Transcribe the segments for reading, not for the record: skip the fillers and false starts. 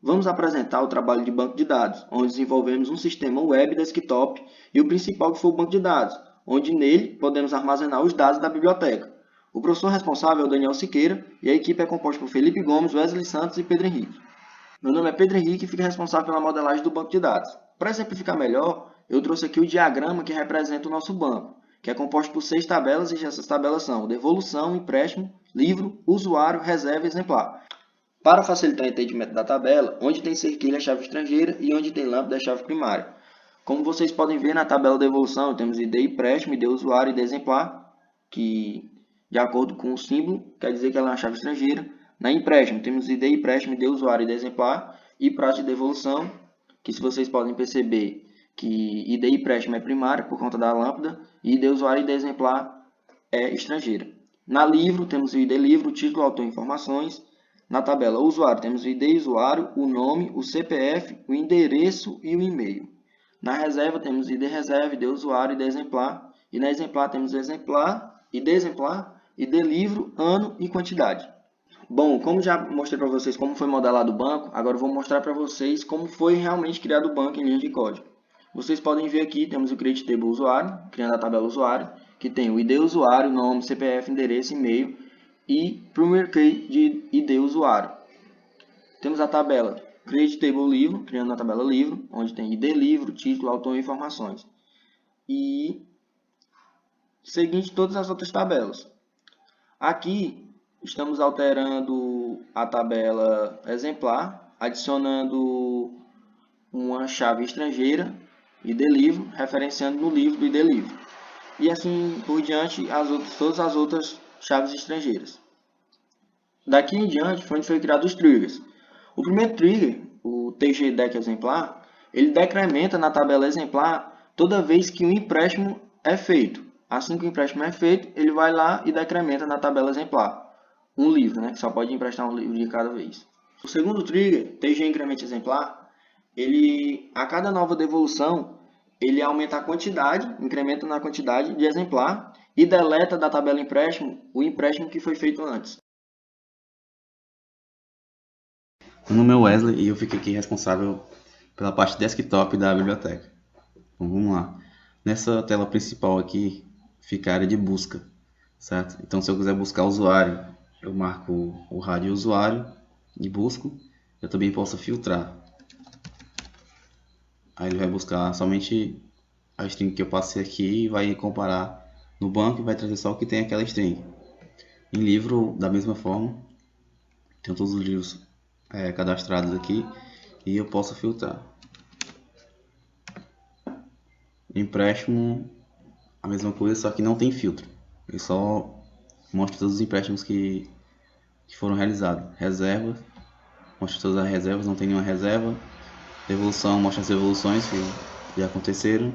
Vamos apresentar o trabalho de banco de dados, onde desenvolvemos um sistema web desktop e o principal que foi o banco de dados, onde nele podemos armazenar os dados da biblioteca. O professor responsável é o Daniel Siqueira e a equipe é composta por Felipe Gomes, Wesley Santos e Pedro Henrique. Meu nome é Pedro Henrique e fico responsável pela modelagem do banco de dados. Para exemplificar melhor, eu trouxe aqui o diagrama que representa o nosso banco, que é composto por 6 tabelas e essas tabelas são devolução, empréstimo, livro, usuário, reserva e exemplar. Para facilitar o entendimento da tabela, onde tem cerquilha é chave estrangeira e onde tem lâmpada é chave primária. Como vocês podem ver na tabela de evolução, temos ID empréstimo, ID usuário e ID exemplar, que de acordo com o símbolo quer dizer que ela é uma chave estrangeira. Na empréstimo, temos ID empréstimo, ID usuário e ID exemplar, e prazo de devolução, que se vocês podem perceber que ID empréstimo é primário por conta da lâmpada, e ID usuário e ID exemplar é estrangeira. Na livro, temos o ID livro, o título, autor e informações. Na tabela usuário, temos o ID usuário, o nome, o CPF, o endereço e o e-mail. Na reserva, temos ID reserva, ID usuário, ID exemplar. E na exemplar, temos exemplar, ID livro, ano e quantidade. Bom, como já mostrei para vocês como foi modelado o banco, agora eu vou mostrar para vocês como foi realmente criado o banco em linha de código. Vocês podem ver aqui, temos o Create Table usuário, criando a tabela usuário, que tem o ID usuário, nome, CPF, endereço, e-mail e Primary Key de ID usuário. Temos a tabela Create Table livro, criando a tabela livro, onde tem ID livro, título, autor e informações. E seguinte todas as outras tabelas. Aqui estamos alterando a tabela exemplar, adicionando uma chave estrangeira, ID livro, referenciando no livro do ID livro. E assim por diante, todas as outras chaves estrangeiras. Daqui em diante foi onde foi criado os triggers. O primeiro trigger, o TGDEC exemplar, ele decrementa na tabela exemplar toda vez que um empréstimo é feito. Assim que o empréstimo é feito, ele vai lá e decrementa na tabela exemplar. Um livro, né, que só pode emprestar um livro de cada vez. O segundo trigger, TG incremento exemplar, ele, a cada nova devolução, ele aumenta a quantidade, incrementa na quantidade de exemplar e deleta da tabela empréstimo o empréstimo que foi feito antes. Meu nome é Wesley e eu fico aqui responsável pela parte desktop da biblioteca. Então vamos lá. Nessa tela principal aqui fica a área de busca, certo? Então se eu quiser buscar usuário, eu marco o rádio usuário e busco. Eu também posso filtrar. Aí ele vai buscar somente a string que eu passei aqui e vai comparar no banco e vai trazer só o que tem aquela string. Em livro, da mesma forma, tem todos os livros cadastrados aqui e eu posso filtrar. Empréstimo, a mesma coisa, só que não tem filtro. Ele só mostra todos os empréstimos que foram realizados. Reserva, mostra todas as reservas, não tem nenhuma reserva. Devolução, mostra as devoluções que já aconteceram.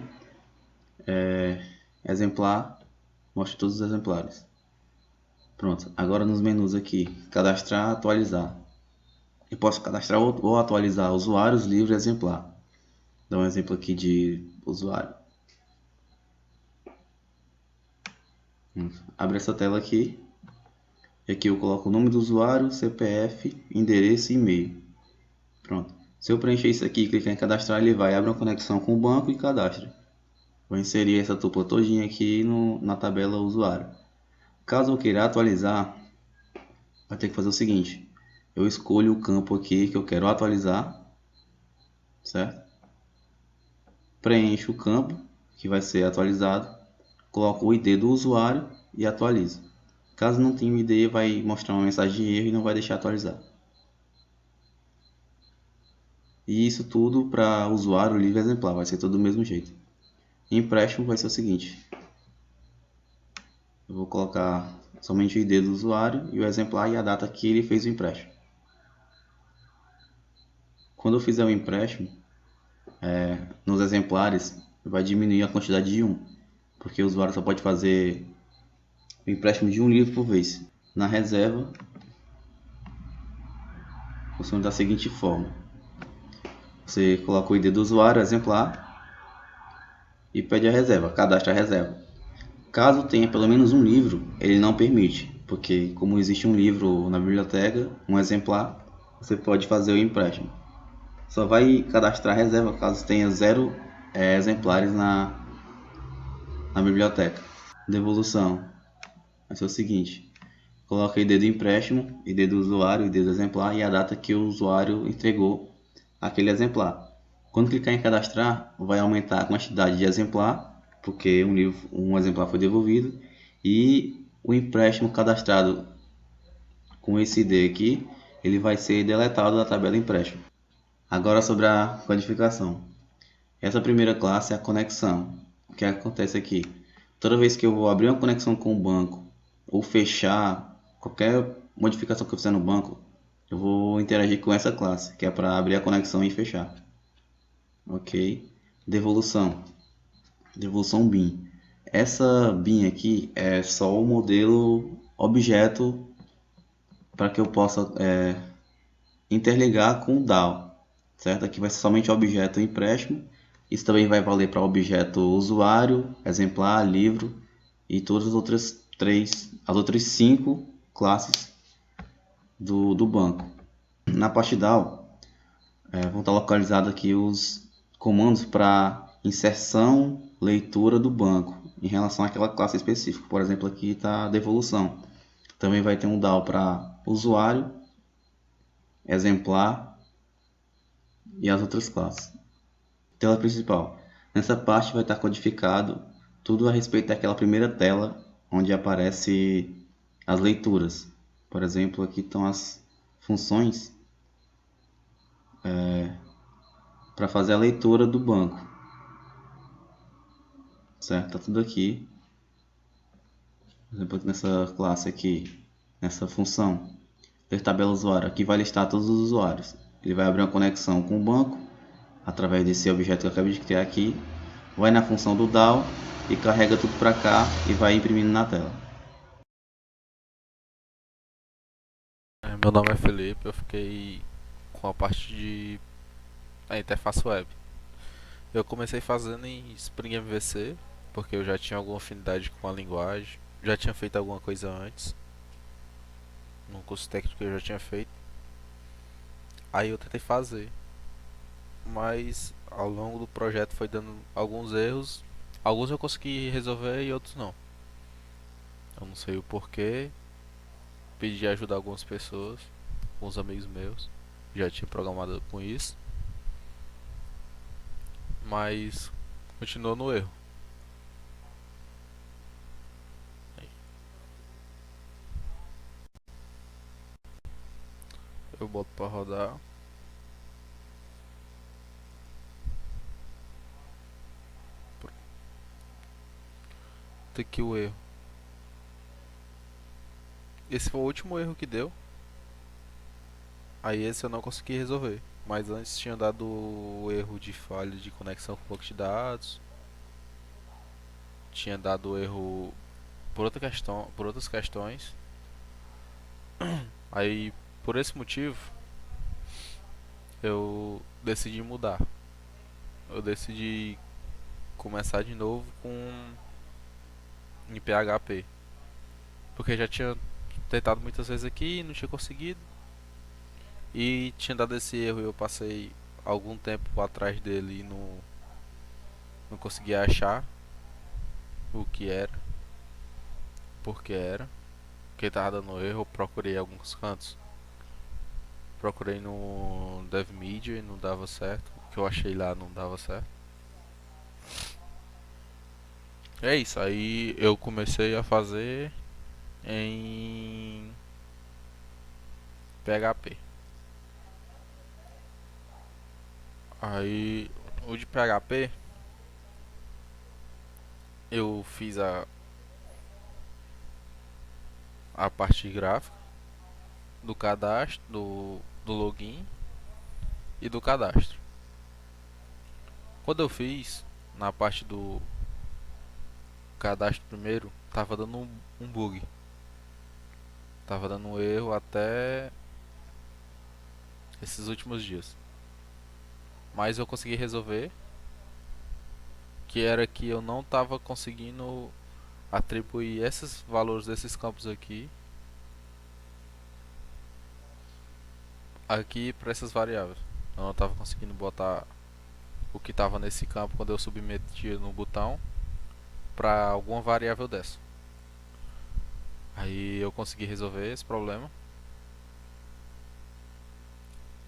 Exemplar, mostra todos os exemplares. Pronto, agora nos menus aqui, cadastrar, atualizar. Eu posso cadastrar ou atualizar usuários, livro e exemplar. Dá um exemplo aqui de usuário. Abre essa tela aqui. E aqui eu coloco o nome do usuário, CPF, endereço e e-mail. Pronto. Se eu preencher isso aqui e clicar em cadastrar, ele vai abrir uma conexão com o banco e cadastra. Vou inserir essa tupla todinha aqui na tabela usuário. Caso eu queira atualizar, vai ter que fazer o seguinte. Eu escolho o campo aqui que eu quero atualizar, certo? Preencho o campo que vai ser atualizado, coloco o ID do usuário e atualizo. Caso não tenha o ID, vai mostrar uma mensagem de erro e não vai deixar atualizar. E isso tudo para usuário, livre e exemplar, vai ser tudo do mesmo jeito. Empréstimo vai ser o seguinte. Eu vou colocar somente o ID do usuário e o exemplar e a data que ele fez o empréstimo. Quando eu fizer o empréstimo, nos exemplares vai diminuir a quantidade de 1, porque o usuário só pode fazer o empréstimo de um livro por vez. Na reserva, funciona da seguinte forma. Você coloca o ID do usuário, exemplar, e pede a reserva, cadastra a reserva. Caso tenha pelo menos um livro, ele não permite, porque como existe um livro na biblioteca, um exemplar, você pode fazer o empréstimo. só vai cadastrar reserva caso tenha 0 exemplares na biblioteca. Devolução vai ser o seguinte: coloca ID do empréstimo, ID do usuário, ID do exemplar e a data que o usuário entregou aquele exemplar. Quando clicar em cadastrar, vai aumentar a quantidade de exemplar, porque um exemplar foi devolvido, e o empréstimo cadastrado com esse ID aqui, ele vai ser deletado da tabela empréstimo. Agora sobre a codificação. Essa primeira classe é a conexão. O que acontece aqui? Toda vez que eu vou abrir uma conexão com o banco ou fechar qualquer modificação que eu fizer no banco, eu vou interagir com essa classe, que é para abrir a conexão e fechar. Ok? Devolução. Devolução BIM. Essa BIM aqui é só o modelo objeto para que eu possa interligar com o DAO, certo? Aqui vai ser somente objeto empréstimo. Isso também vai valer para objeto usuário, exemplar, livro e todas as outras 5 classes do banco. Na parte DAO, vão estar localizados aqui os comandos para inserção, leitura do banco em relação àquela classe específica. Por exemplo, aqui está a devolução. Também vai ter um DAO para usuário, exemplar e as outras classes. Tela principal. Nessa parte vai estar codificado tudo a respeito daquela primeira tela onde aparece as leituras. Por exemplo, aqui estão as funções para fazer a leitura do banco. Certo? Tá tudo aqui. Por exemplo, nessa classe aqui, nessa função, ler tabela usuário, aqui vai listar todos os usuários. Ele vai abrir uma conexão com o banco através desse objeto que eu acabei de criar aqui, vai na função do DAO e carrega tudo para cá e vai imprimindo na tela. Meu nome é Felipe, eu fiquei com a parte de a interface web. Eu comecei fazendo em Spring MVC, porque eu já tinha alguma afinidade com a linguagem, já tinha feito alguma coisa antes, num curso técnico que eu já tinha feito. Aí eu tentei fazer, mas ao longo do projeto foi dando alguns erros. Alguns eu consegui resolver e outros não. Eu não sei o porquê. Pedi ajuda a algumas pessoas, alguns amigos meus. Já tinha programado com isso, mas continuou no erro. Eu boto pra rodar. Tem aqui o erro. Esse foi o último erro que deu. Aí esse eu não consegui resolver. Mas antes tinha dado o erro de falha de conexão com o banco de dados. Tinha dado erro por outras questões. Aí por esse motivo eu decidi mudar. Eu decidi começar de novo com em PHP. Porque já tinha tentado muitas vezes aqui e não tinha conseguido. E tinha dado esse erro e eu passei algum tempo atrás dele e não conseguia achar o que era, porque era, porque tava dando erro. Eu procurei em alguns cantos, procurei no DevMedia e não dava certo, o que eu achei lá não dava certo. É isso, aí eu comecei a fazer em PHP. Aí o de PHP eu fiz a parte gráfica do cadastro, do login e do cadastro. Quando eu fiz na parte do cadastro primeiro, tava dando um bug. Tava dando um erro até esses últimos dias. Mas eu consegui resolver, que era que eu não tava conseguindo atribuir esses valores desses campos aqui para essas variáveis. Eu não estava conseguindo botar o que estava nesse campo quando eu submetia no botão para alguma variável dessa. Aí eu consegui resolver esse problema.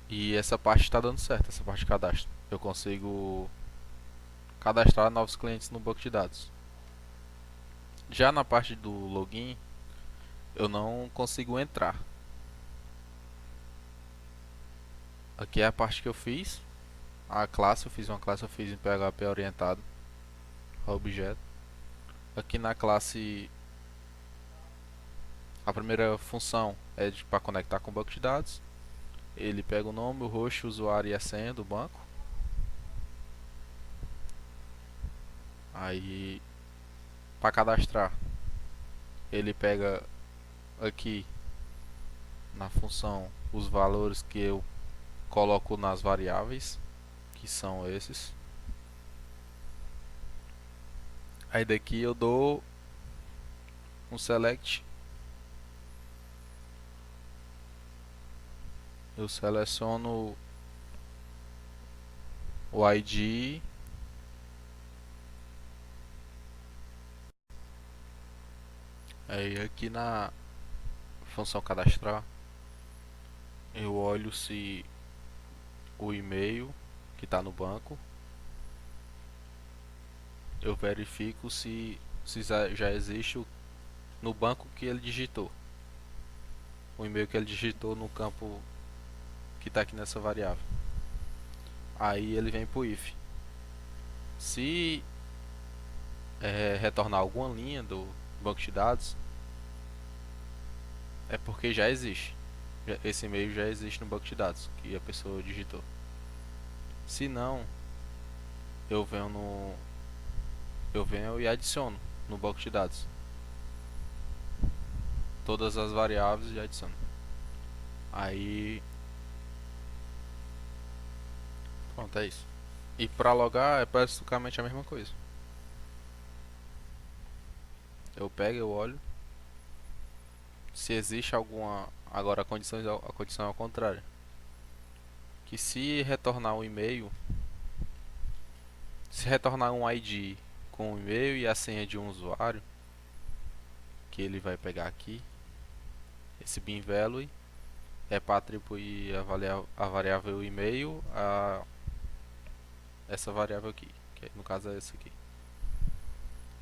E essa parte está dando certo, essa parte de cadastro. Eu consigo cadastrar novos clientes no banco de dados. Já na parte do login, eu não consigo entrar. Aqui é a parte que eu fiz. A classe, eu fiz uma classe, eu fiz em PHP orientado a objeto. Aqui na classe, a primeira função é para conectar com o banco de dados. Ele pega o nome, o host, o usuário e a senha do banco. Aí, para cadastrar, ele pega aqui na função os valores que eu coloco nas variáveis, que são esses. Aí daqui eu dou um select. Eu seleciono o ID. Aí aqui na função cadastrar, eu olho se o e-mail que está no banco, eu verifico se já existe no banco que ele digitou, o e-mail que ele digitou no campo que está aqui nessa variável. Aí ele vem para o if. Se retornar alguma linha do banco de dados, é porque já existe. Esse e-mail já existe no banco de dados que a pessoa digitou. Se não, eu venho e adiciono no banco de dados todas as variáveis e adiciono. Aí pronto, é isso. E para logar é basicamente a mesma coisa. Eu pego, eu olho se existe alguma. Agora a condição é ao contrário. Que se retornar um e-mail, se retornar um ID com o e-mail e a senha de um usuário, que ele vai pegar aqui, esse bin value é para atribuir a variável e-mail a essa variável aqui, que no caso é essa aqui.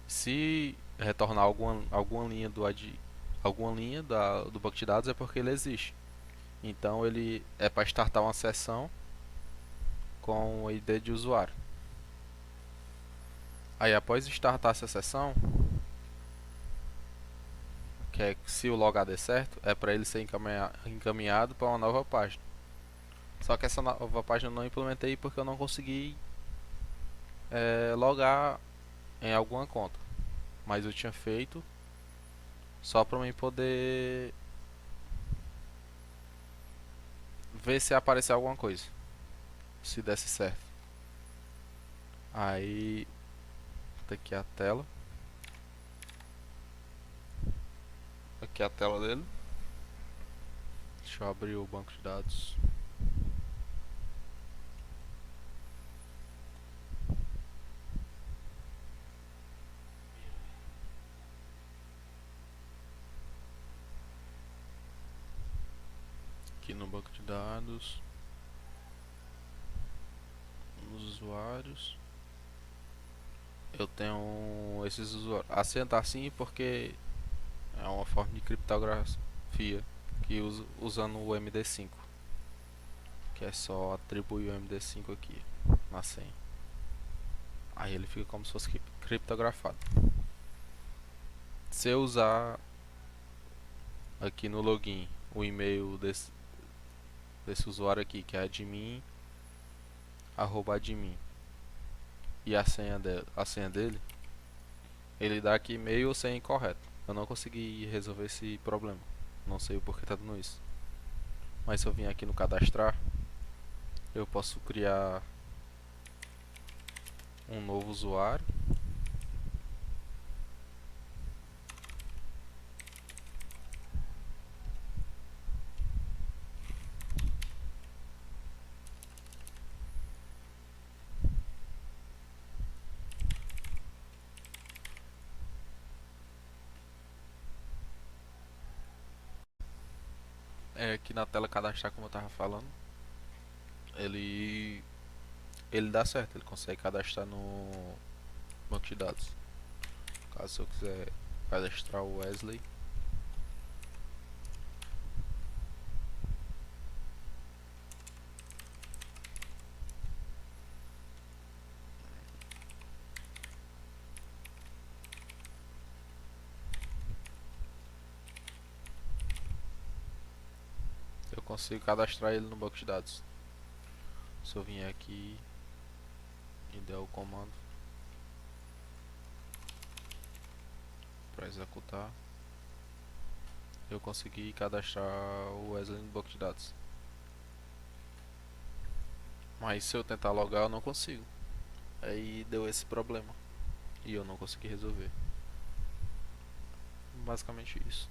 Se retornar alguma linha do banco de dados é porque ele existe. Então ele é para startar uma sessão com o ID de usuário. Aí após startar essa sessão, que é se o logar der certo, é para ele ser encaminhado para uma nova página. Só que essa nova página eu não implementei porque eu não consegui logar em alguma conta. Mas eu tinha feito só para mim poder ver se aparecer alguma coisa, se desse certo. Aí tá aqui a tela. Aqui é a tela dele. Deixa eu abrir o banco de dados. Aqui no banco de dados, nos usuários, eu tenho esses usuários. A senha tá assim porque é uma forma de criptografia que usa usando o MD5, que é só atribuir o MD5 aqui na senha. Aí ele fica como se fosse criptografado. Se eu usar aqui no login o e-mail desse usuário aqui, que é admin @admin, e a senha dele, ele dá aqui e-mail ou senha incorreta. Eu não consegui resolver esse problema, não sei o porquê tá dando isso. Mas se eu vim aqui no cadastrar, eu posso criar um novo usuário. É aqui na tela cadastrar, como eu tava falando, ele ele dá certo, ele consegue cadastrar no banco de dados. Caso eu quiser cadastrar o Wesley, eu consigo cadastrar ele no banco de dados. Se eu vier aqui e der o comando para executar, eu consegui cadastrar o Wesley no banco de dados. Mas se eu tentar logar, eu não consigo. Aí deu esse problema e eu não consegui resolver. Basicamente isso.